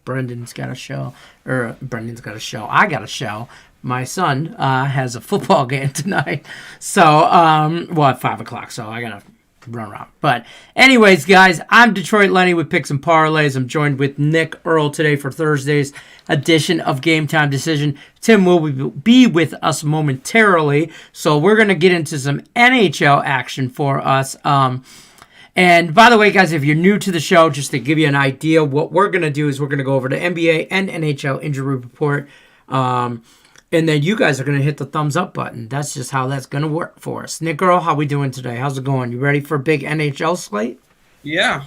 Brendan's got a show. I got a show. My son has a football game tonight. So, at 5 o'clock. So I got to run around. But anyways, guys, I'm Detroit Lenny with Picks and Parlays. I'm joined with Nick Earl today for Thursday's edition of Game Time Decision. Tim will be with us momentarily. So we're going to get into some NHL action for us. And by the way, guys, if you're new to the show, just to give you an idea, what we're going to do is we're going to go over the NBA and NHL injury report. And then you guys are going to hit the thumbs up button. That's just how that's going to work for us. Nick Earl, how we doing today? How's it going? You ready for a big NHL slate? Yeah,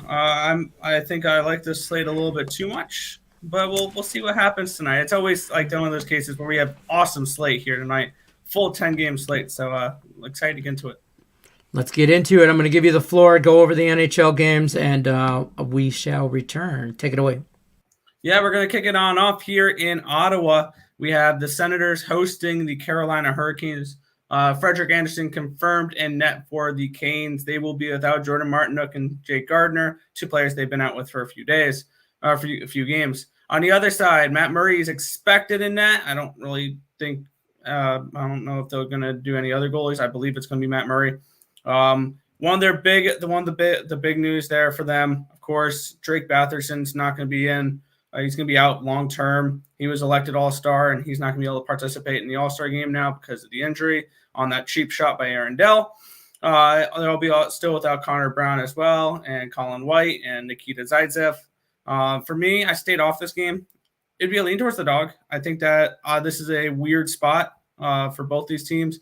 I think I like this slate a little bit too much, but we'll see what happens tonight. It's always like one of those cases where we have awesome slate here tonight, full 10-game slate. So excited to get into it. Let's get into it. I'm going to give you the floor, go over the NHL games, and we shall return. Take it away. Yeah, we're going to kick it on off here in Ottawa. We have the Senators hosting the Carolina Hurricanes. Frederik Andersen confirmed in net for the Canes. They will be without Jordan Martinook and Jake Gardiner, two players they've been out with for a few days, for a few games. On the other side, Matt Murray is expected in net. I don't really think I don't know if they're going to do any other goalies. I believe it's going to be Matt Murray. One of the big news there for them, of course, Drake Batherson's not going to be in. He's going to be out long term. He was elected All-Star, and he's not going to be able to participate in the All-Star game now because of the injury on that cheap shot by Aaron Dell. They'll be still without Connor Brown as well, and Colin White and Nikita Zaitsev. For me, I stayed off this game. It'd be a lean towards the dog. I think that this is a weird spot for both these teams.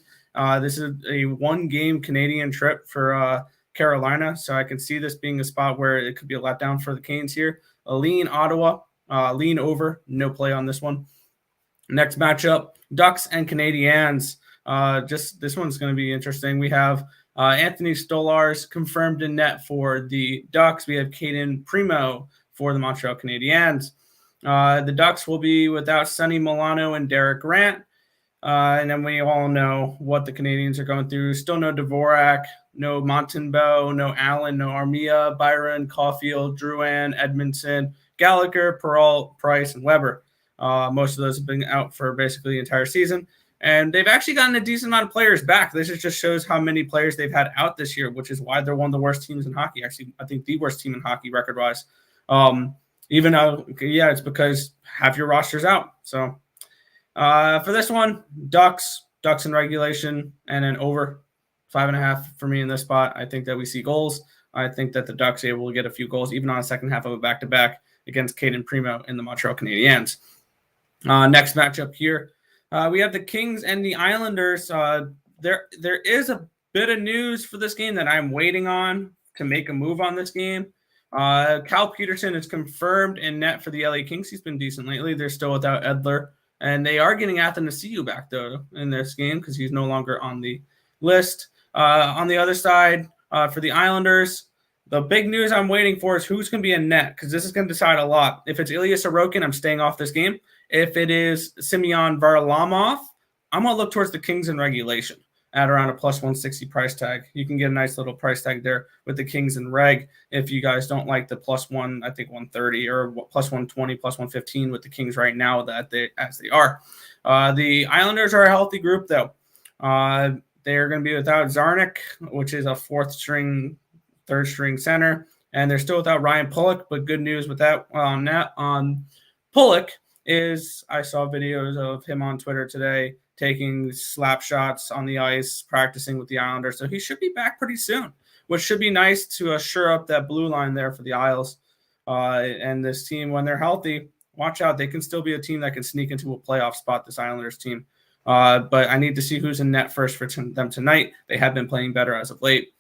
This is a one-game Canadian trip for Carolina, so I can see this being a spot where it could be a letdown for the Canes here. A lean Ottawa, lean over, no play on this one. Next matchup, Ducks and Canadiens. This one's going to be interesting. We have Anthony Stolarz confirmed in net for the Ducks. We have Caden Primo for the Montreal Canadiens. The Ducks will be without Sonny Milano and Derek Grant. And then we all know what the Canadians are going through. Still no Dvorak, no Montembeault, no Allen, no Armia, Byron, Caulfield, Drouin, Edmondson, Gallagher, Perrault, Price, and Weber. Most of those have been out for basically the entire season. And they've actually gotten a decent amount of players back. This just shows how many players they've had out this year, which is why they're one of the worst teams in hockey. Actually, I think the worst team in hockey record-wise. Even though, it's because half your roster's out. So for this one, Ducks in regulation, and then over 5.5 for me in this spot. I think that we see goals. I think that the Ducks are able to get a few goals, even on a second half of a back-to-back against Caden Primo in the Montreal Canadiens. Next matchup here, we have the Kings and the Islanders. There is a bit of news for this game that I'm waiting on to make a move on this game. Cal Peterson is confirmed in net for the LA Kings. He's been decent lately. They're still without Edler. And they are getting Athanasiou back, though, in this game because he's no longer on the list. On the other side, for the Islanders, the big news I'm waiting for is who's going to be in net because this is going to decide a lot. If it's Ilya Sorokin, I'm staying off this game. If it is Semyon Varlamov, I'm going to look towards the Kings in regulation at around a plus 160 price tag. You can get a nice little price tag there with the Kings in reg if you guys don't like the plus 130 or plus 120, plus 115 with the Kings right now as they are. The Islanders are a healthy group, though. They're going to be without Zarnik, which is a third string center, and they're still without Ryan Pulock, but good news with that on Pulock is I saw videos of him on Twitter today taking slap shots on the ice, practicing with the Islanders. So he should be back pretty soon, which should be nice to shore up that blue line there for the Isles. And this team, when they're healthy, watch out. They can still be a team that can sneak into a playoff spot, this Islanders team. But I need to see who's in net first for them tonight. They have been playing better as of late.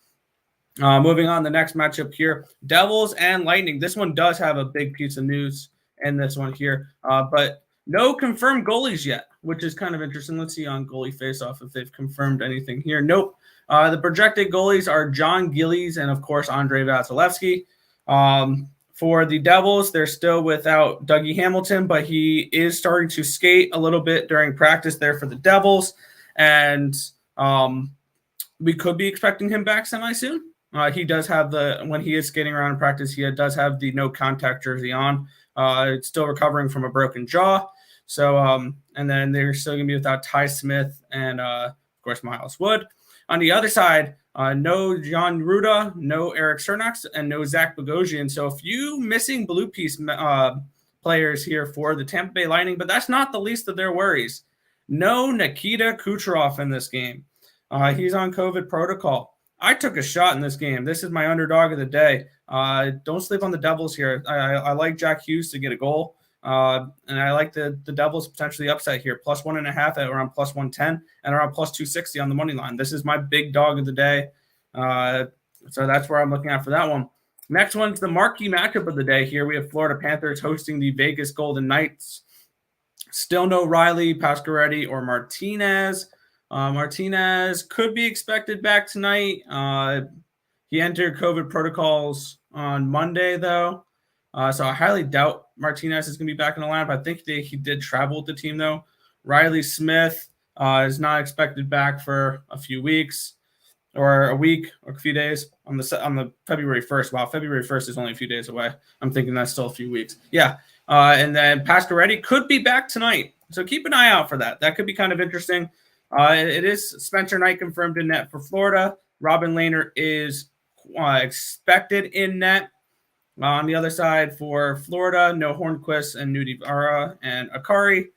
Moving on, the next matchup here, Devils and Lightning. This one does have a big piece of news in this one here, but no confirmed goalies yet, which is kind of interesting. Let's see on goalie faceoff if they've confirmed anything here. Nope. The projected goalies are John Gillies and, of course, Andrei Vasilevsky. For the Devils, they're still without Dougie Hamilton, but he is starting to skate a little bit during practice there for the Devils, and we could be expecting him back semi-soon. He does have when he is skating around in practice, he does have the no-contact jersey on. still recovering from a broken jaw. So, and then they're still going to be without Ty Smith and, of course, Miles Wood. On the other side, no John Ruda, no Eric Cernax, and no Zach Bogosian. So a few missing blue piece players here for the Tampa Bay Lightning, but that's not the least of their worries. No Nikita Kucherov in this game. He's on COVID protocol. I took a shot in this game. This is my underdog of the day. Don't sleep on the Devils here. I like Jack Hughes to get a goal. And I like the Devils potentially upset here. Plus 1.5 at around plus 110 and around plus 260 on the money line. This is my big dog of the day. So that's where I'm looking at for that one. Next one's the marquee matchup of the day here. We have Florida Panthers hosting the Vegas Golden Knights. Still no Riley, Pasquaretti, or Martinez. Martinez could be expected back tonight. He entered COVID protocols on Monday, though. So I highly doubt Martinez is going to be back in the lineup. I think he did travel with the team, though. Riley Smith is not expected back for a few weeks or a week or a few days on the February 1st. Wow, February 1st is only a few days away. I'm thinking that's still a few weeks. Yeah. And then Pasquaretti could be back tonight. So keep an eye out for that. That could be kind of interesting. It is Spencer Knight confirmed in net for Florida. Robin Lehner is expected in net. On the other side for Florida, no Hornquist and Nudi Vara and Akari.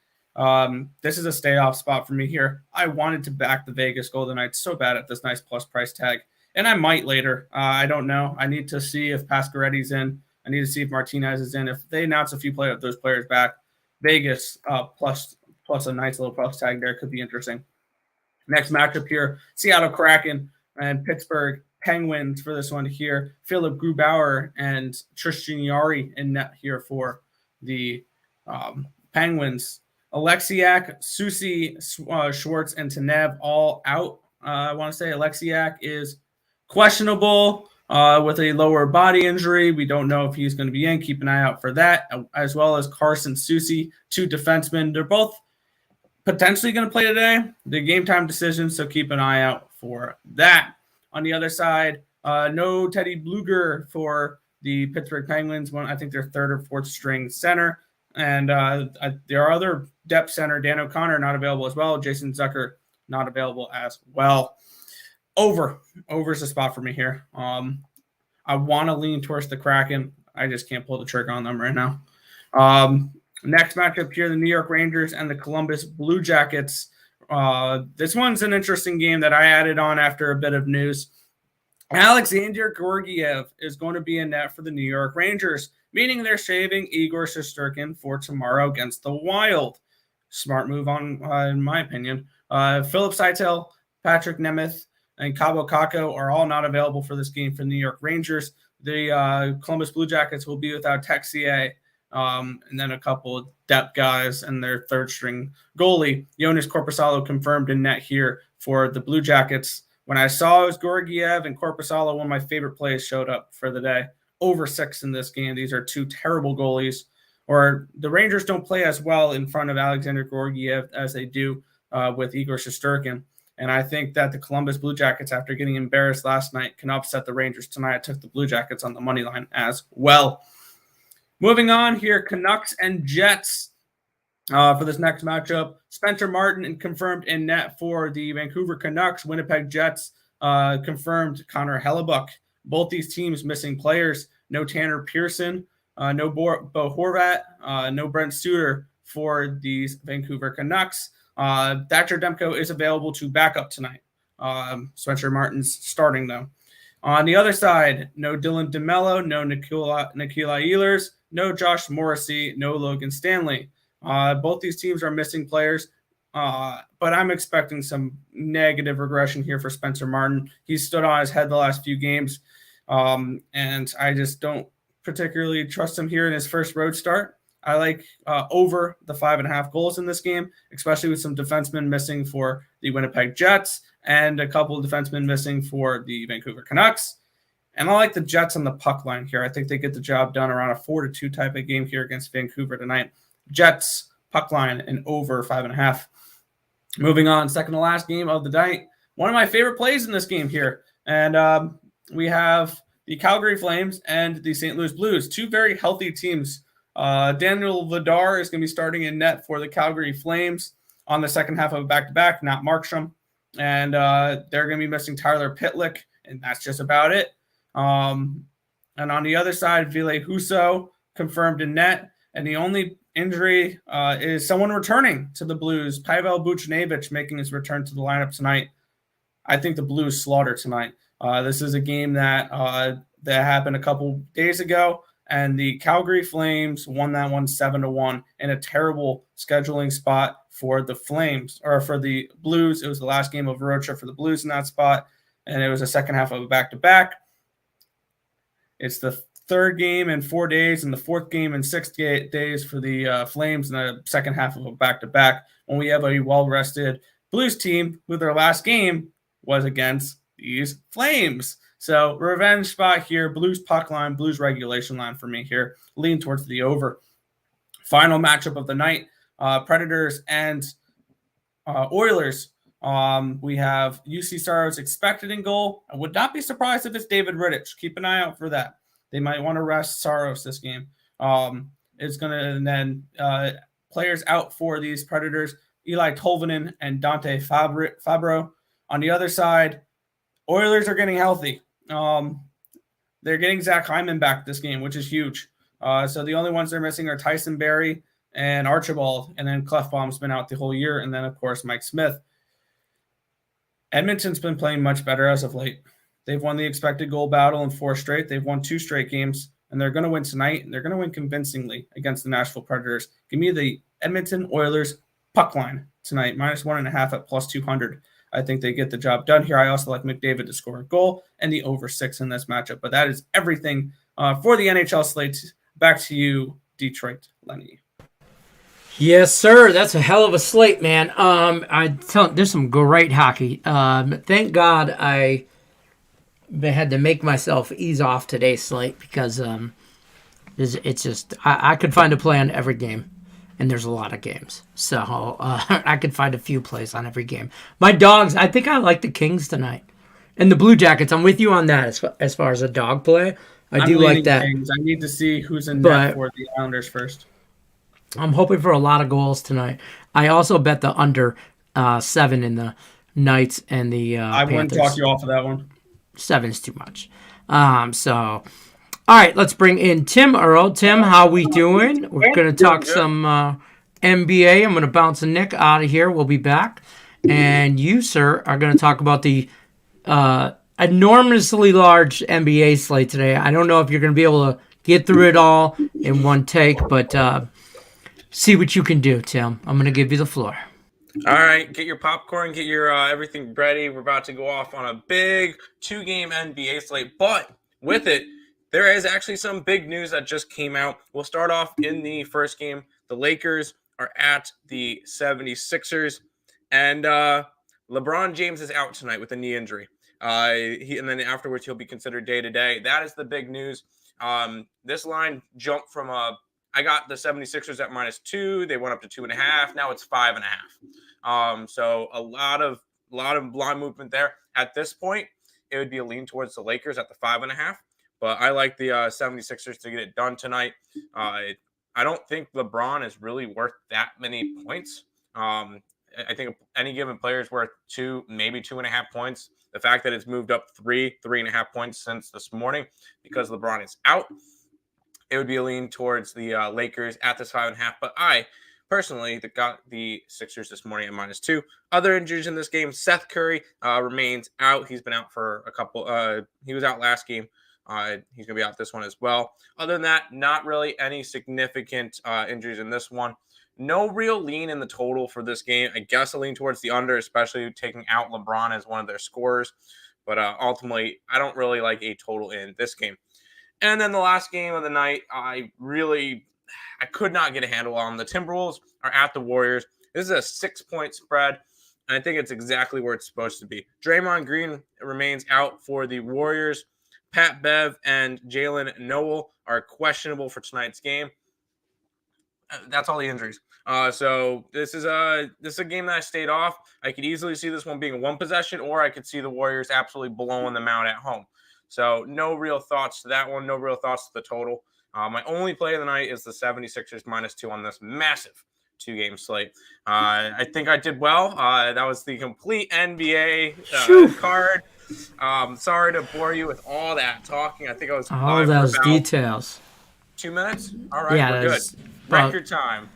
This is a stay-off spot for me here. I wanted to back the Vegas Golden Knights so bad at this nice plus price tag, and I might later. I don't know. I need to see if Pasquaretti's in. I need to see if Martinez is in. If they announce a few of those players back, Vegas plus a nice little plus tag there could be interesting. Next matchup here, Seattle Kraken and Pittsburgh Penguins for this one here. Philip Grubauer and Tristan Jarry in net here for the Penguins. Alexiak, Susi, Schwartz, and Tanev all out. I want to say Alexiak is questionable with a lower body injury. We don't know if he's going to be in. Keep an eye out for that, as well as Carson Susi, two defensemen. They're both potentially going to play today. The game time decision, so keep an eye out for that. On the other side, no Teddy Bluger for the Pittsburgh Penguins. I think they're third or fourth string center. And there are other depth center. Dan O'Connor not available as well. Jason Zucker not available as well. Over's a spot for me here. I want to lean towards the Kraken. I just can't pull the trigger on them right now. Next matchup here, the New York Rangers and the Columbus Blue Jackets. This one's an interesting game that I added on after a bit of news. Alexander Georgiev is going to be in net for the New York Rangers, meaning they're saving Igor Shesterkin for tomorrow against the Wild. Smart move in my opinion. Philip Seitel, Patrick Nemeth, and Cabo Caco are all not available for this game for the New York Rangers. The Columbus Blue Jackets will be without Texier, and then a couple of depth guys and their third string goalie. Jonas Korpisalo confirmed in net here for the Blue Jackets. When I saw it was Georgiev and Korpisalo, one of my favorite plays showed up for the day. Over 6 in this game. These are two terrible goalies. Or the Rangers don't play as well in front of Alexander Georgiev as they do with Igor Shesterkin. And I think that the Columbus Blue Jackets, after getting embarrassed last night, can upset the Rangers tonight. I took the Blue Jackets on the money line as well. Moving on here, Canucks and Jets for this next matchup. Spencer Martin confirmed in net for the Vancouver Canucks. Winnipeg Jets confirmed Connor Hellebuck. Both these teams missing players. No Tanner Pearson, no Bo Horvat, no Brent Suter for these Vancouver Canucks. Thatcher Demko is available to back up tonight. Spencer Martin's starting, though. On the other side, no Dylan DeMello, no Nikila Ehlers, no Josh Morrissey, no Logan Stanley. Both these teams are missing players, but I'm expecting some negative regression here for Spencer Martin. He's stood on his head the last few games, and I just don't particularly trust him here in his first road start. I like over the 5.5 goals in this game, especially with some defensemen missing for the Winnipeg Jets and a couple of defensemen missing for the Vancouver Canucks. And I like the Jets on the puck line here. I think they get the job done around a 4-2 type of game here against Vancouver tonight. Jets, puck line, and over 5.5. Moving on, second to last game of the night. One of my favorite plays in this game here. And we have the Calgary Flames and the St. Louis Blues, two very healthy teams Daniel Vladar is going to be starting in net for the Calgary Flames on the second half of a back-to-back, not Markstrom. And they're going to be missing Tyler Pitlick, and that's just about it. And on the other side, Ville Husso confirmed in net. And the only injury is someone returning to the Blues, Pavel Buchnevich, making his return to the lineup tonight. I think the Blues slaughter tonight. This is a game that happened a couple days ago, and the Calgary Flames won that one 7-1 in a terrible scheduling spot for the Flames, or for the Blues. It was the last game of a road trip for the Blues in that spot, and it was a second half of a back-to-back. It's the third game in 4 days and the fourth game in 6 days for the Flames in the second half of a back-to-back, when we have a well-rested Blues team who their last game was against these Flames. So revenge spot here, Blues puck line, Blues regulation line for me here. Lean towards the over. Final matchup of the night, Predators and Oilers. We have UC Saros expected in goal. I would not be surprised if it's David Rittich. Keep an eye out for that. They might want to rest Saros this game. It's going to, and then players out for these Predators, Eli Tolvanen and Dante Fabro. On the other side, Oilers are getting healthy. They're getting Zach Hyman back this game, which is huge. So the only ones they're missing are Tyson Barrie and Archibald, and then Clefbaum's been out the whole year, and then, of course, Mike Smith. Edmonton's been playing much better as of late. They've won the expected goal battle in 4 straight. They've won 2 straight games, and they're going to win tonight, and they're going to win convincingly against the Nashville Predators. Give me the Edmonton Oilers puck line tonight, -1.5 at +200. I think they get the job done here. I also like McDavid to score a goal and the over 6 in this matchup. But that is everything for the NHL slate. Back to you, Detroit, Lenny. Yes, sir. That's a hell of a slate, man. There's some great hockey. Thank God I had to make myself ease off today's slate, because it's just I could find a play on every game. And there's a lot of games. So I could find a few plays on every game. My dogs, I think I like the Kings tonight. And the Blue Jackets, I'm with you on that as far as a dog play. I do like that. Kings. I need to see who's in net for the Islanders first. I'm hoping for a lot of goals tonight. I also bet the under 7 in the Knights and the I Panthers. wouldn't talk you off of that one. 7's too much. All right, let's bring in Tim Earl. Tim, how we doing? We're going to talk some NBA. I'm going to bounce Nick out of here. We'll be back. And you, sir, are going to talk about the enormously large NBA slate today. I don't know if you're going to be able to get through it all in one take, but see what you can do, Tim. I'm going to give you the floor. All right, get your popcorn, get your everything ready. We're about to go off on a big 2-game NBA slate, but with it, there is actually some big news that just came out. We'll start off in the first game. The Lakers are at the 76ers, and LeBron James is out tonight with a knee injury. And then afterwards, he'll be considered day-to-day. That is the big news. This line jumped from I got the 76ers at -2. They went up to 2.5. Now it's 5.5. So a lot of line movement there. At this point, it would be a lean towards the Lakers at the 5.5. But I like the 76ers to get it done tonight. I don't think LeBron is really worth that many points. I think any given player is worth 2, maybe 2.5 points. The fact that it's moved up 3.5 points since this morning because LeBron is out, it would be a lean towards the Lakers at this 5.5. But I personally got the Sixers this morning at -2. Other injuries in this game: Seth Curry remains out. He's been out for a couple. He was out last game. He's going to be out this one as well. Other than that, not really any significant injuries in this one. No real lean in the total for this game. I guess a lean towards the under, especially taking out LeBron as one of their scorers. But ultimately, I don't really like a total in this game. And then the last game of the night, I could not get a handle on. The Timberwolves are at the Warriors. This is a 6-point spread, and I think it's exactly where it's supposed to be. Draymond Green remains out for the Warriors. Pat Bev and Jalen Noel are questionable for tonight's game. That's all the injuries. So this is a game that I stayed off. I could easily see this one being a 1 possession, or I could see the Warriors absolutely blowing them out at home. So no real thoughts to that one. No real thoughts to the total. My only play of the night is the 76ers -2 on this massive 2-game slate. I think I did well. That was the complete NBA card. Sorry to bore you with all that talking. I think I was all those details. 2 minutes? All right, yeah, we're good. Record time.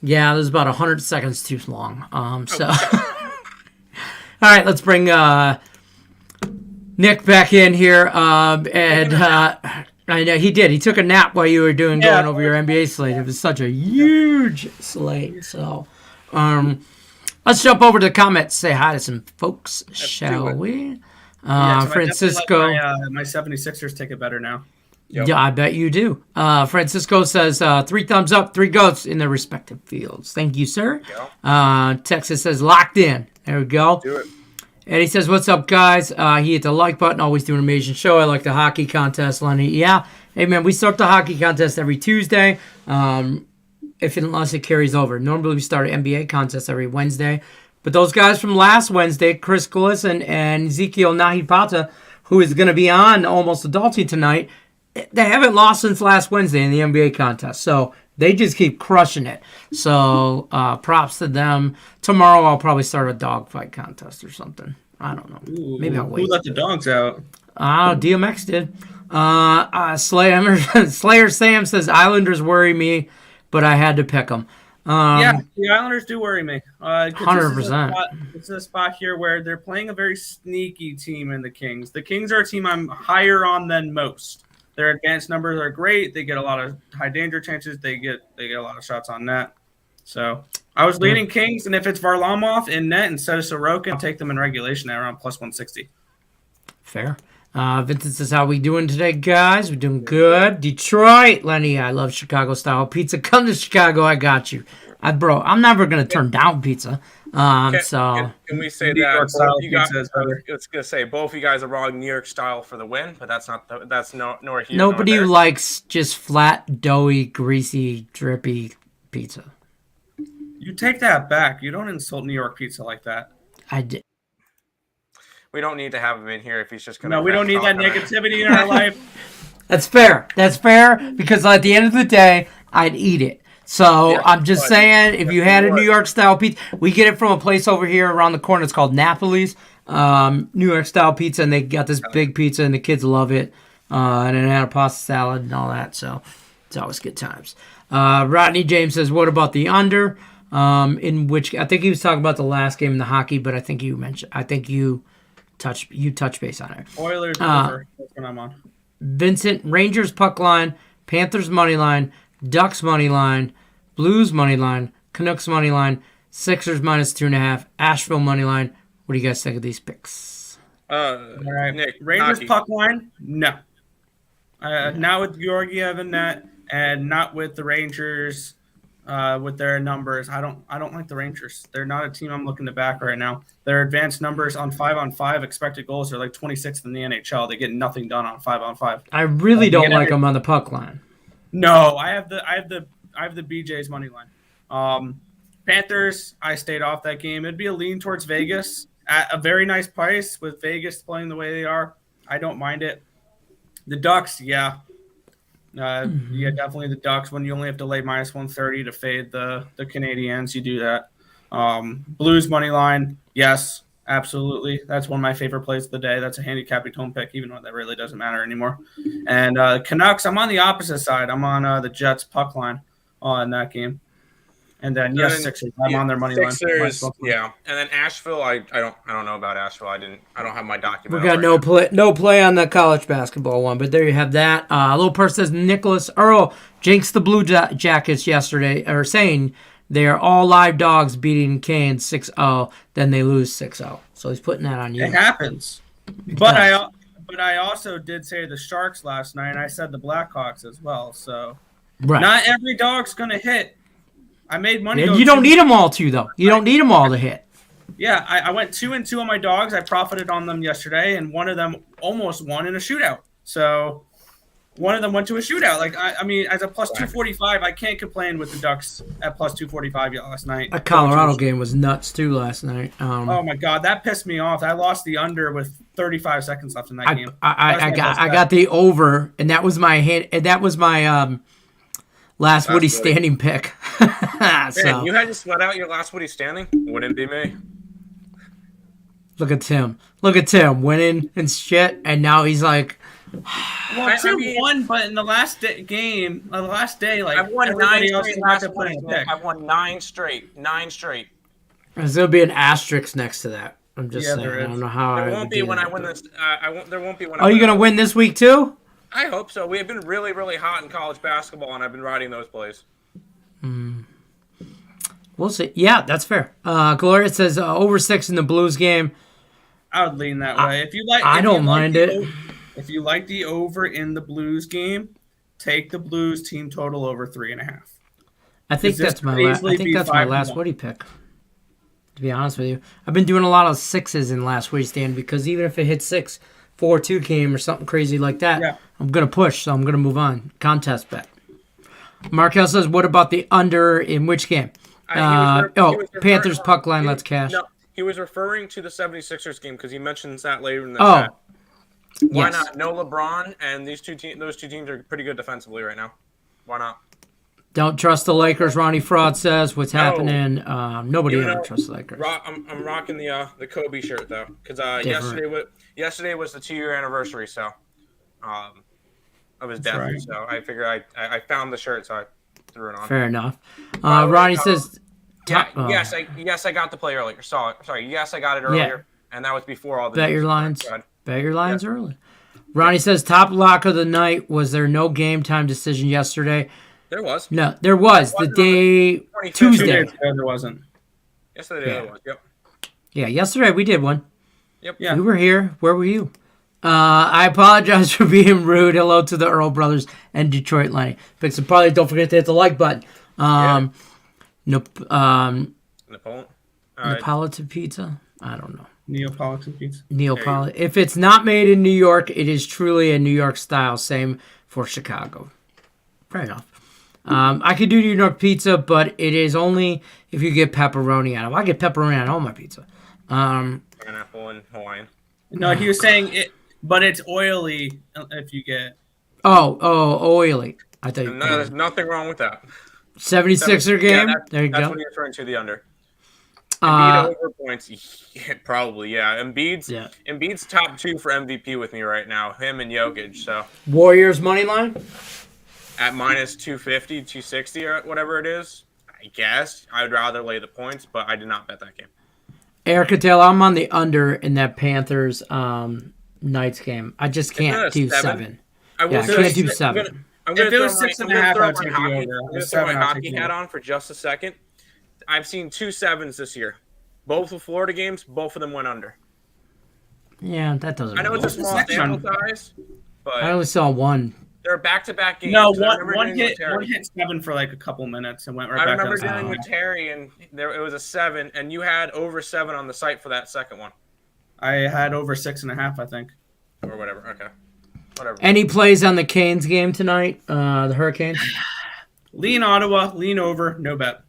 Yeah, it was about 100 seconds too long. So, all right, let's bring Nick back in here. I know he did. He took a nap while you were going over your NBA slate. It was such a huge slate. So, let's jump over to the comments. Say hi to some folks, shall we? Francisco. My 76ers take it better now. Yep. Yeah, I bet you do. Francisco says 3 thumbs up, 3 goats in their respective fields. Thank you, sir. Texas says locked in. There we go. Do it. Eddie says, what's up, guys? He hit the like button. Always do an amazing show. I like the hockey contest, Lenny. Yeah. Hey, man, we start the hockey contest every Tuesday, unless it carries over. Normally, we start an NBA contest every Wednesday. But those guys from last Wednesday, Chris Glisson and Ezekiel Nahipata, who is going to be on Almost Adulting tonight, they haven't lost since last Wednesday in the NBA contest. So they just keep crushing it. So props to them. Tomorrow I'll probably start a dogfight contest or something. I don't know. Maybe I'll wait. Who let the dogs out? DMX did. Slayer Sam says Islanders worry me, but I had to pick them. Yeah, the Islanders do worry me. 100%. It's a spot here where they're playing a very sneaky team in the Kings. The Kings are a team I'm higher on than most. Their advanced numbers are great. They get a lot of high danger chances. They get a lot of shots on net. So I was leading Kings, and if it's Varlamov in net instead of Sorokin, I'll take them in regulation at around plus 160. Fair. Vincent says, how we doing today, guys? We're doing good. Detroit, Lenny, I love Chicago-style pizza. Come to Chicago, I got you. I'm never going to turn down pizza. Can we say that? I was going to say, both of you guys are wrong. New York style for the win, but that's nor here. Nobody likes just flat, doughy, greasy, drippy pizza. You take that back. You don't insult New York pizza like that. I did. We don't need to have him in here if he's just going to. No, we don't need that negativity in our life. That's fair. That's fair because at the end of the day, I'd eat it. So I'm just saying, if you had a New York style pizza, we get it from a place over here around the corner. It's called Napoli's New York style pizza, and they got this big pizza, and the kids love it. And it had a pasta salad and all that, so it's always good times. Rodney James says, "What about the under?" In which I think he was talking about the last game in the hockey, but I think you touch base on it. Oilers over. That's what I'm on. Vincent, Rangers puck line, Panthers money line, Ducks money line, Blues money line, Canucks money line, Sixers -2.5, Asheville money line. What do you guys think of these picks? All right, Nick, Rangers hockey. Puck line, no. Not with Georgiev in net, and not with the Rangers with their numbers. I don't like the Rangers. They're not a team I'm looking to back right now. Their advanced numbers on 5-on-5 expected goals are like 26th in the NHL. They get nothing done on 5-on-5. I really don't like them on the puck line. No, I have the BJ's money line. Panthers, I stayed off that game. It'd be a lean towards Vegas at a very nice price with Vegas playing the way they are. I don't mind it. The Ducks, yeah. Definitely the Ducks. When you only have to lay -130 to fade the Canadiens, you do that. Blues money line, yes, absolutely. That's one of my favorite plays of the day. That's a handicapped home pick, even though that really doesn't matter anymore. And Canucks, I'm on the opposite side. I'm on the Jets puck line on that game. And then Sixers. I'm on their money line. Yeah. And then Asheville, I don't know about Asheville. I don't have my document. We got no play on the college basketball one, but there you have that. Little person says Nicholas Earl jinxed the Blue Jackets yesterday, or saying they are all live dogs beating Canes 6-0, then they lose 6-0. So he's putting that on you. It happens. But I also did say the Sharks last night, and I said the Blackhawks as well. So not every dog's going to hit. I made money. You don't need them all to, though. You don't need them all to hit. Yeah, I went 2-2 on my dogs. I profited on them yesterday, and one of them almost won in a shootout. So one of them went to a shootout. Like I mean, as a plus 245, I can't complain with the Ducks at plus 245 last night. That Colorado game was nuts too last night. Oh my god, that pissed me off. I lost the under with 35 seconds left in that game. I got the over, and that was my last Woodie standing pick. Man, you had to sweat out your last Woodie standing? Wouldn't be me. Look at Tim. Look at Tim winning and shit, and now he's like. Well, Tim won, but in the last game, the last day, like I've won everybody 9 else straight. had to put in a pick. I've won 9 straight. 9 straight. There's gonna be an asterisk next to that. I'm just saying. There is. I don't know how. There won't be when I win this. There won't be when. Oh, you gonna win this week too? I hope so. We have been really, really hot in college basketball, and I've been riding those plays. We'll see. Yeah, that's fair. Gloria says over 6 in the Blues game. I would lean that way. If you like, I don't mind it. If you like the over in the Blues game, take the Blues team total over 3.5. I think that's my last Woodie pick. To be honest with you, I've been doing a lot of 6s in last Woodie stand because even if it hits 6, 4-2 game or something crazy like that, I'm gonna push. So I'm gonna move on. Contest bet. Markel says, "What about the under in which game?" Panthers puck line. Let's cash. No, he was referring to the 76ers game because he mentions that later in the chat. Why not? No LeBron, and those two teams are pretty good defensively right now. Why not? Don't trust the Lakers. Ronnie Fraud says, "What's happening?" Nobody ever trusts the Lakers. I'm rocking the Kobe shirt though, because yesterday was the 2-year anniversary, so of his death. Right. So I figured I found the shirt, so I threw it on. Fair enough. Ronnie says, "Yes, I got the play earlier. Sorry, yes, I got it earlier, and that was before all the bet your lines." Bet your lines early. Ronnie says, top lock of the night. Was there no game time decision yesterday? There was. No, there was. The day Tuesday. There wasn't. Yesterday there was. Yep. Yeah, yesterday we did one. Yep. Yeah. We were here. Where were you? I apologize for being rude. Hello to the Earl brothers and Detroit Lenny. Picks and Parlay. Don't forget to hit the like button. Neapolitan pizza? I don't know. Neapolitan pizza. Neapolitan. If it's not made in New York, it is truly a New York style. Same for Chicago. Fair enough. I could do New York pizza, but it is only if you get pepperoni on it. I get pepperoni on all my pizza. Pineapple and Hawaiian. No, he was saying it, but it's oily if you get. Oily. I thought you. No, there's nothing wrong with that. 76er game. There you go. That's what you're referring to. The under. Embiid over points, probably, yeah. Embiid's top 2 for MVP with me right now, him and Jokic. So Warriors money line at minus 250, 260, or whatever it is. I guess I would rather lay the points, but I did not bet that game. Erica Taylor, I'm on the under in that Panthers Knights game. I just can't do 7. I can't do 7. If it was 6.5, I'd take the over. I'm going to throw my hockey hat on for just a second. I've seen 2 7s this year. Both the Florida games, both of them went under. Yeah, that doesn't. I know it's a small sample size, but I only saw one. They're back-to-back games. No, one hit 7 for like a couple minutes and went right back. I remember dealing with Terry, and it was a 7, and you had over 7 on the site for that second one. I had over 6.5, I think, or whatever. Okay, whatever. Any plays on the Canes game tonight? The Hurricanes. Lean Ottawa, lean over, no bet.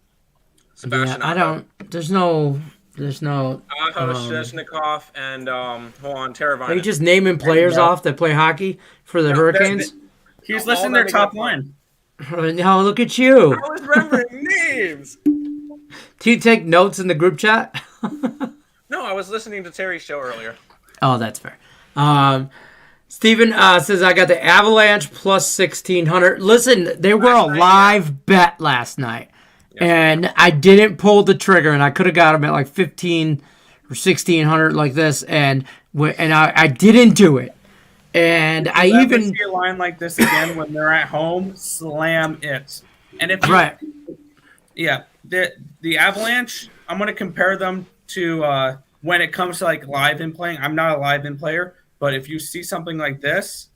Sebastian, I don't. There's no. Sheshnikov and Teravainen. Are you just naming players off that play hockey for the Hurricanes? He's listing their top line. No, look at you. I was remembering names. Do you take notes in the group chat? No, I was listening to Terry's show earlier. Oh, that's fair. Steven says, I got the Avalanche plus 1,600. Listen, they were a live bet last night. And I didn't pull the trigger, and I could have got them at like 15 or 1,600 like this, and I didn't do it. And I even see a line like this again when they're at home, slam it. And if the Avalanche, I'm going to compare them to when it comes to like live in playing. I'm not a live in player, but if you see something like this,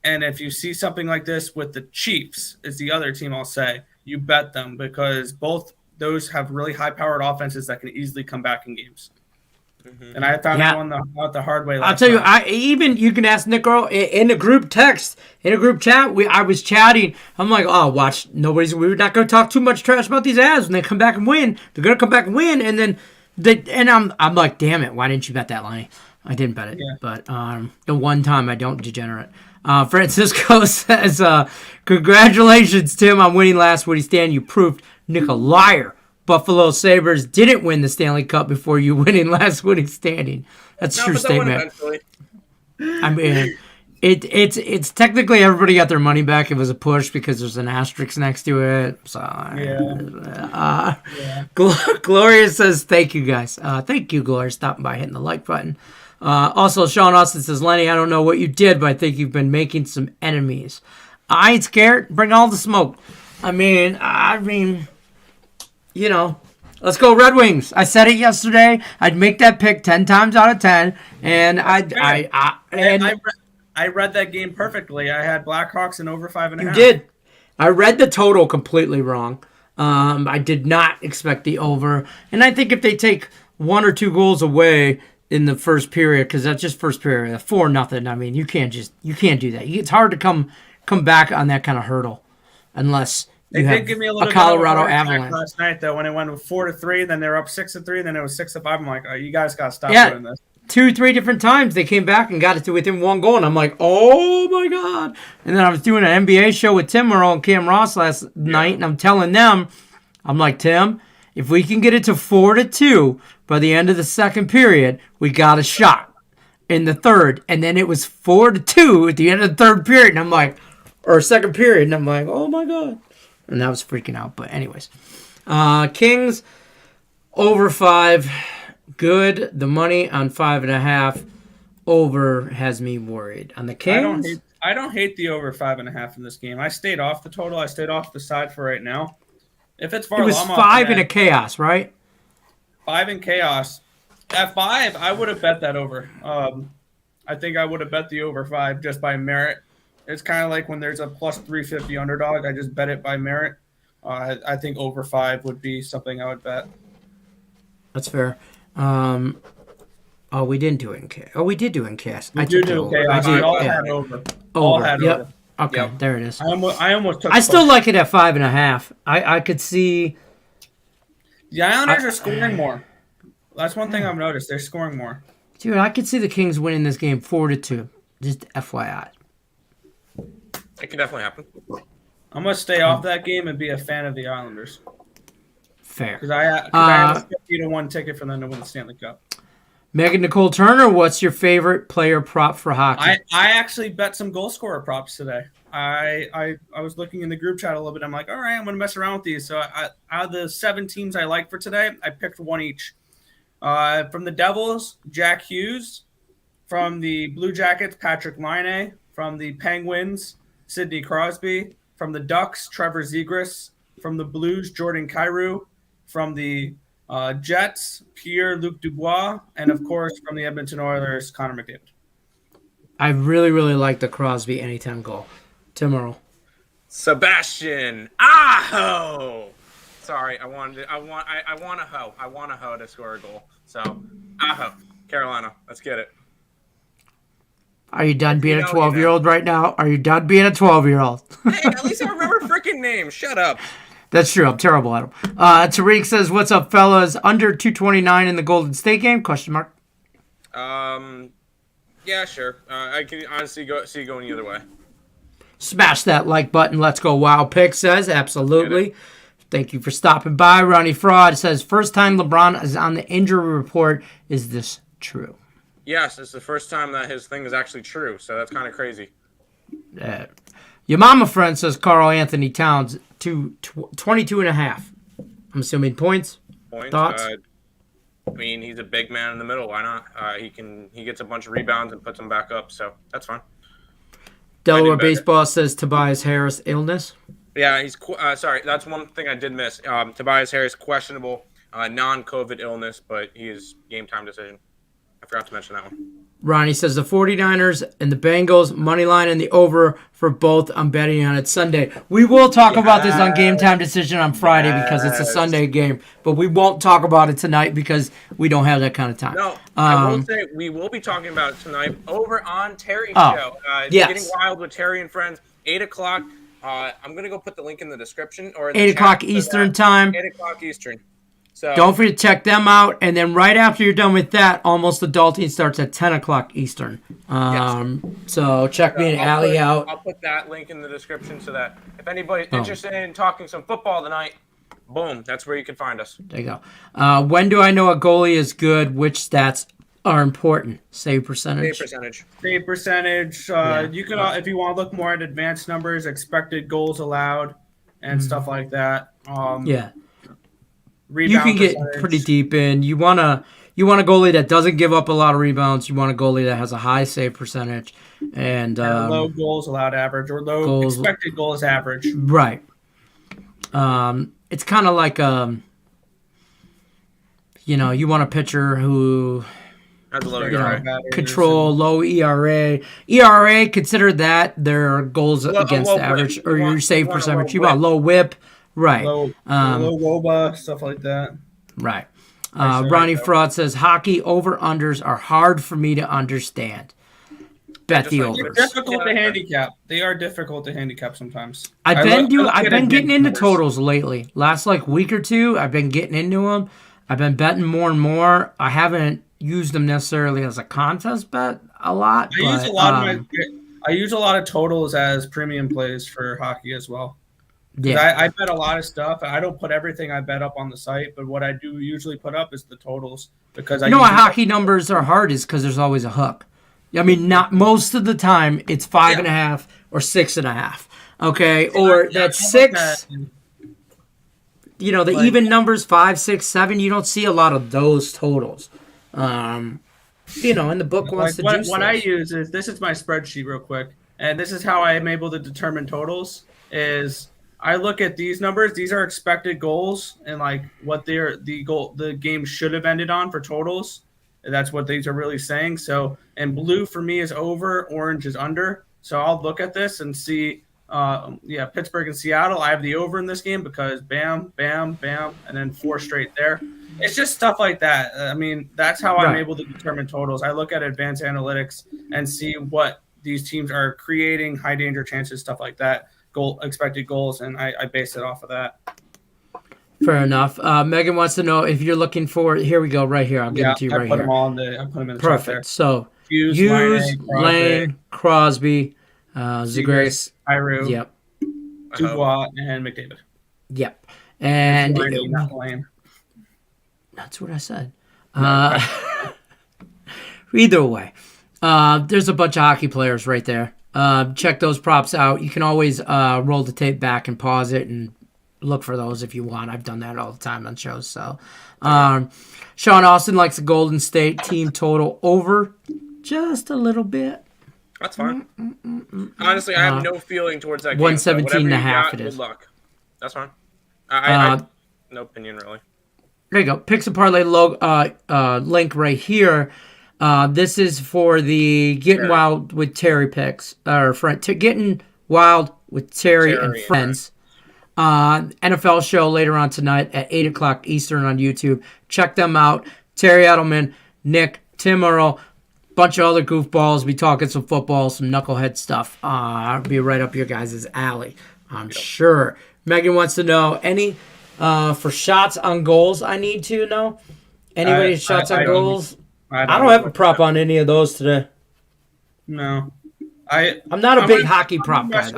and if you see something like this with the Chiefs, is the other team I'll say. You bet them because both those have really high-powered offenses that can easily come back in games. And I found Yeah. that one out the hard way. I'll tell you, you can ask Nick Earl in the group text, in a group chat. I was chatting. I'm like, oh, watch, we're not going to talk too much trash about these ads when they come back and win. They're going to come back and win, and then I'm like, damn it, why didn't you bet that line? I didn't bet it, but the one time I don't degenerate. Francisco says, congratulations, Tim, on winning last Woodie Stand. You proved Nick a liar. Buffalo Sabres didn't win the Stanley Cup before you winning last Woodie Standing. That's a true statement. I mean, it's technically everybody got their money back. It was a push because there's an asterisk next to it. So Gloria says, thank you guys. Thank you, Gloria, stopping by, hitting the like button. Also, Sean Austin says, Lenny, I don't know what you did, but I think you've been making some enemies. I ain't scared. Bring all the smoke. I mean, you know, let's go Red Wings. I said it yesterday. I'd make that pick 10 times out of 10, and I read that game perfectly. I had Blackhawks in over 5.5. You did. I read the total completely wrong. I did not expect the over, and I think if they take 1 or 2 goals away in the first period, because that's just first period, 4-0. I mean, you can't do that. It's hard to come back on that kind of hurdle, unless. They did give me a little Colorado bit of a Avalanche last night, though, when it went 4-3, then they were up 6-3, then it was 6-5. I'm like, oh, you guys got to stop doing this. 2-3 different times they came back and got it to within 1 goal, and I'm like, oh my god! And then I was doing an NBA show with Tim Merle and Cam Ross last night, and I'm telling them, I'm like, Tim, if we can get it to 4-2 by the end of the second period, we got a shot in the third. And then it was 4-2 at the end of the third period, and I'm like, or second period, and I'm like, oh my god. And I was freaking out. But anyways, Kings over 5. Good. The money on 5.5 over has me worried. On the Kings, I don't hate the over 5.5 in this game. I stayed off the total. I stayed off the side for right now. If it's Varlamov, it was 5 in a chaos, right? 5 in chaos. At 5, I would have bet that over. I think I would have bet the over 5 just by merit. It's kind of like when there's a plus 350 underdog. I just bet it by merit. I think over 5 would be something I would bet. That's fair. We didn't do it in chaos. Oh, we did do it in chaos. I do chaos. All had over. All had over. Okay, there it is. I almost took. I still like it at 5.5. I could see. The Islanders are scoring more. That's one thing I've noticed. They're scoring more. Dude, I could see the Kings winning this game 4-2. Just FYI. It can definitely happen. I'm gonna stay off that game and be a fan of the Islanders. Fair. Because I have a 50-1 ticket for them to win the Stanley Cup. Megan Nicole Turner, what's your favorite player prop for hockey? I actually bet some goal scorer props today. I was looking in the group chat a little bit. I'm like, all right, I'm going to mess around with these. So out of the 7 teams I like for today, I picked one each. From the Devils, Jack Hughes. From the Blue Jackets, Patrick Laine. From the Penguins, Sidney Crosby. From the Ducks, Trevor Zegras. From the Blues, Jordan Kyrou. From the Jets, Pierre-Luc Dubois. And, of course, from the Edmonton Oilers, Connor McDavid. I really, really like the Crosby anytime goal. Tim Earl. Sebastian Aho. Sorry, I want a hoe. I want a hoe to score a goal. So, Aho, Carolina. Let's get it. Are you done being a 12-year-old right now? Are you done being a 12-year-old? Hey, at least I remember freaking names. Shut up. That's true. I'm terrible at them. Tariq says, "What's up, fellas? Under 229 in the Golden State game? Question mark." Yeah, sure. I can honestly see going either way. Smash that like button. Let's go. Wow. Pick says, absolutely. Thank you for stopping by. Ronnie Fraud says, first time LeBron is on the injury report. Is this true? Yes, it's the first time that his thing is actually true. So that's kind of crazy. Your mama friend says Karl Anthony Towns to 22.5. I'm assuming points. Thoughts? I mean, he's a big man in the middle. Why not? He gets a bunch of rebounds and puts them back up. So that's fine. Delaware Baseball says Tobias Harris illness. Yeah, he's sorry. That's one thing I did miss. Tobias Harris questionable non-COVID illness, but he is game time decision. I forgot to mention that one. Ronnie says the 49ers and the Bengals, money line and the over for both. I'm betting on it Sunday. We will talk about this on Game Time Decision on Friday because it's a Sunday game, but we won't talk about it tonight because we don't have that kind of time. No, I will say we will be talking about it tonight over on Terry's show. Getting Wild with Terry and Friends, 8 o'clock. I'm going to go put the link in the description. Or 8 o'clock Eastern time. 8 o'clock Eastern. So don't forget to check them out. And then right after you're done with that, Almost Adulting starts at 10 o'clock Eastern. So check me and Allie out. I'll put that link in the description so that if anybody's interested in talking some football tonight, boom, that's where you can find us. There you go. When do I know a goalie is good? Which stats are important? Save percentage. Save percentage. You can, if you want to look more at advanced numbers, expected goals allowed, and stuff like that. You can get pretty deep in. You want a goalie that doesn't give up a lot of rebounds. You want a goalie that has a high save percentage and low goals allowed average or low expected goals average. Right. It's kind of like you want a pitcher who has a low ERA. Control low ERA. ERA, consider that their goals against average or your save percentage. You want low whip. Right. Low WOBA, stuff like that. Right. Ronnie Fraud says, hockey over-unders are hard for me to understand. Bet the overs. They're difficult to handicap. They are difficult to handicap sometimes. I've been getting into totals lately. Last week or two, I've been getting into them. I've been betting more and more. I haven't used them necessarily as a contest bet a lot. I use a lot of totals as premium plays for hockey as well. Yeah, I bet a lot of stuff. I don't put everything I bet up on the site, but what I do usually put up is the totals because why hockey numbers are hard is because there's always a hook. I mean, not most of the time it's 5.5 or 6.5. Okay, or that's 6. Even numbers 5, 6, 7. You don't see a lot of those totals. And the book wants to do what I use is this is my spreadsheet real quick, and this is how I am able to determine totals. Is I look at these numbers. These are expected goals and what the game should have ended on for totals. That's what these are really saying. So, and blue for me is over, orange is under. So I'll look at this and see. Pittsburgh and Seattle. I have the over in this game because bam, bam, bam, and then 4 straight there. It's just stuff like that. I mean, that's how I'm able to determine totals. I look at advanced analytics and see what these teams are creating, high danger chances, stuff like that. Expected goals, and I base it off of that. Fair enough. Megan wants to know if you're looking for. Here we go, right here. I'll give it to you right here. I put them in the perfect. There. So Hughes, Lane, Crosby, Zegras, Iru, yep, Dubois, and McDavid. Yep, and not Lane. That's what I said. Either way, there's a bunch of hockey players right there. Check those props out. You can always roll the tape back and pause it and look for those if you want. I've done that all the time on shows. So, Sean Austin likes the Golden State team total over just a little bit. That's fine. Honestly, I have no feeling towards that game. 117.5 it is. Good luck. That's fine. I no opinion really. There you go. Picks Parlay link right here. This is for the Getting Wild with Terry picks. Getting Wild with Terry and Friends. NFL show later on tonight at 8 o'clock Eastern on YouTube. Check them out. Terry Edelman, Nick, Tim Earl, bunch of other goofballs. Be talking some football, some knucklehead stuff. I'll be right up your guys' alley, I'm sure. Megan wants to know any for shots on goals. I need to know anybody's shots on goals. I don't have a prop on any of those today. No, I'm not a big hockey prop guy.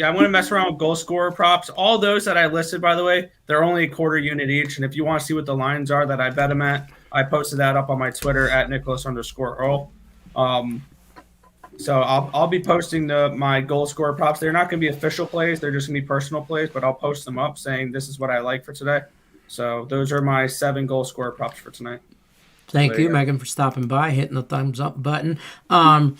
I want to mess around with goal scorer props. All those that I listed, by the way, they're only a quarter unit each. And if you want to see what the lines are that I bet them at, I posted that up on my Twitter at Nicholas_Earl. So I'll be posting my goal scorer props. They're not going to be official plays. They're just going to be personal plays, but I'll post them up saying this is what I like for today. So those are my 7 goal scorer props for tonight. Thank you, Megan, for stopping by, hitting the thumbs up button. I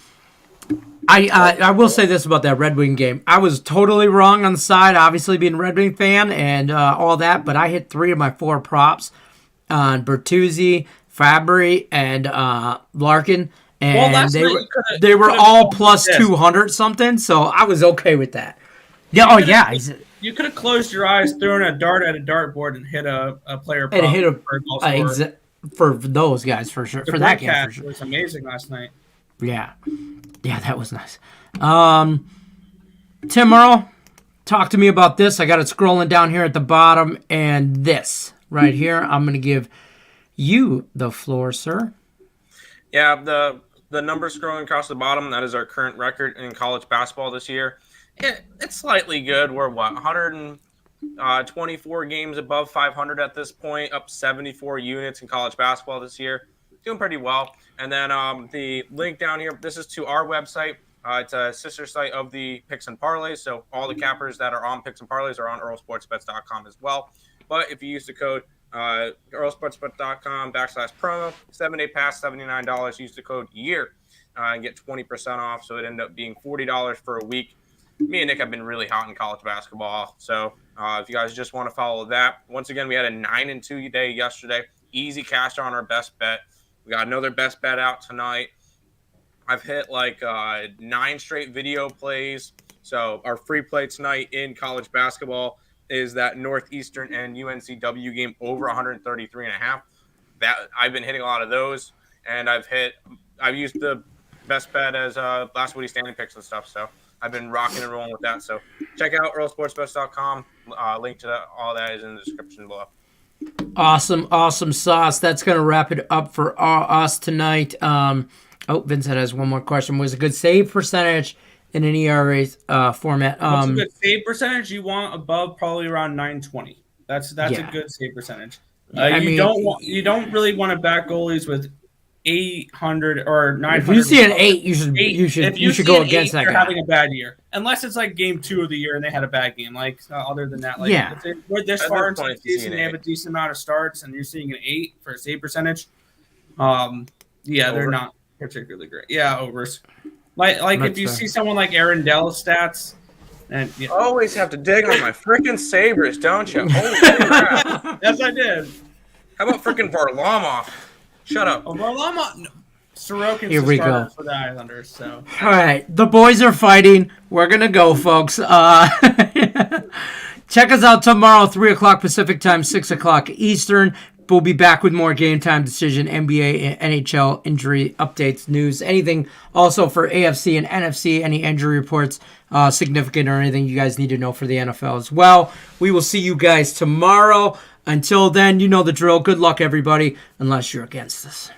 will say this about that Red Wing game. I was totally wrong on the side, obviously being a Red Wing fan and all that, but I hit 3 of my 4 props on Bertuzzi, Fabry, and Larkin, And last they night were you coulda- they you were coulda all closed plus this. 200 something, so I was okay with that. Yeah, oh yeah, You could have closed your eyes, thrown a dart at a dartboard, and hit a player and prop hit for a goal scorer. for those guys for sure. The For that game broadcast for sure. was amazing last night. Yeah, that was nice. Tim Merle, talk to me about this. I got it scrolling down here at the bottom, and this right here. I'm going to give you the floor, sir. Yeah, the numbers scrolling across the bottom, that is our current record in college basketball this year. It's slightly good. We're 124 games above 500 at this point, up 74 units in college basketball this year. Doing pretty well. And then the link down here, this is to our website. It's a sister site of the Picks and Parlays, so all the cappers that are on Picks and Parlays are on earlsportsbets.com as well. But if you use the code earlsportsbet.com/promo, 7-day pass, $79, use the code YEAR and get 20% off, so it ended up being $40 for a week. Me and Nick have been really hot in college basketball, so if you guys just want to follow that. Once again, we had a 9-2 day yesterday. Easy cash on our best bet. We got another best bet out tonight. I've hit like 9 straight video plays. So our free play tonight in college basketball is that Northeastern and UNCW game over 133.5. That I've been hitting a lot of those, and I've used the best bet as last Woodie standing picks and stuff. So I've been rocking and rolling with that. So check out earlsportsbets.com. Link to all that is in the description below. Awesome sauce. That's going to wrap it up for us tonight. Vincent has one more question. Was a good save percentage in an ERA format? What's a good save percentage? You want above probably around 920. That's a good save percentage. You don't really want to back goalies with 800 or 900. If you see an 8, you should go against that guy. You're having a bad year, unless it's like game 2 of the year and they had a bad game. Like other than that, if we're this far into the season, they have a decent amount of starts, and you're seeing an 8 for a save percentage. They're not particularly great. Yeah, overs. Like if you see someone like Aaron Dell's stats, and always have to dig on my freaking Sabres, don't you? Holy crap! Yes, I did. How about freaking Varlamov? Shut up. Varlamov. Sorokin's Here we go for the Islanders. So all right, the boys are fighting. We're gonna go, folks. Check us out tomorrow, 3:00 Pacific time, 6:00 Eastern. We'll be back with more Game Time Decision, NBA, and NHL injury updates, news, anything. Also for AFC and NFC, any injury reports, significant or anything you guys need to know for the NFL as well. We will see you guys tomorrow. Until then, you know the drill. Good luck, everybody, unless you're against us.